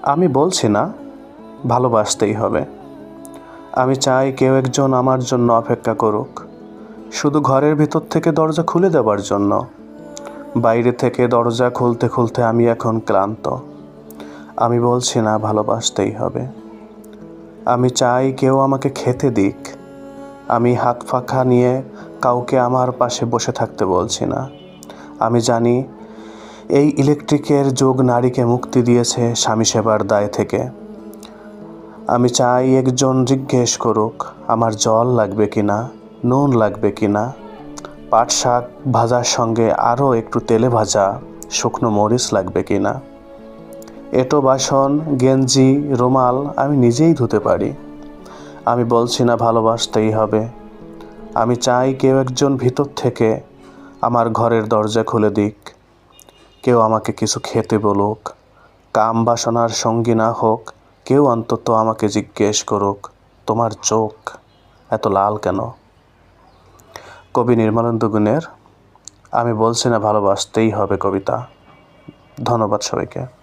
আমি বলছি না ভালোবাসতেই হবে। আমি চাই কেউ একজন আমার জন্য অপেক্ষা করুক, শুধু ঘরের ভিতর থেকে দরজা খুলে দেওয়ার জন্য। বাইরে থেকে দরজা খুলতে খুলতে আমি এখন ক্লান্ত। আমি বলছি না ভালোবাসতেই হবে। আমি চাই কেউ আমাকে খেতে দিক। আমি হাত পাখা নিয়ে কাউকে আমার পাশে বসে থাকতে বলছি না। আমি জানি এই ইলেকট্রিকের যুগ নারীকে মুক্তি দিয়েছে স্বামী সেবার দায় থেকে। আমি চাই একজন জিজ্ঞেস করুক আমার জল লাগবে কিনা, নুন লাগবে কিনা, পাট শাক ভাজার সঙ্গে আরও একটু তেলে ভাজা শুকনো মরিচ লাগবে কিনা। এঁটো বাসন, গেঞ্জি, রুমাল আমি নিজেই ধুতে পারি। আমি বলছি না ভালোবাসতেই হবে। আমি চাই কেউ একজন ভিতর থেকে আমার ঘরের দরজা খুলে দিক। কেউ আমাকে কিছু খেতে বলুক, কাম বাসনার সঙ্গী না হোক, কেউ অন্তত আমাকে জিজ্ঞেস করুক তোমার চোখ এত লাল কেন। কবি নির্মলেন্দু গুণের আমি বলছি না ভালোবাসতেই হবে কবিতা। ধন্যবাদ সবাইকে।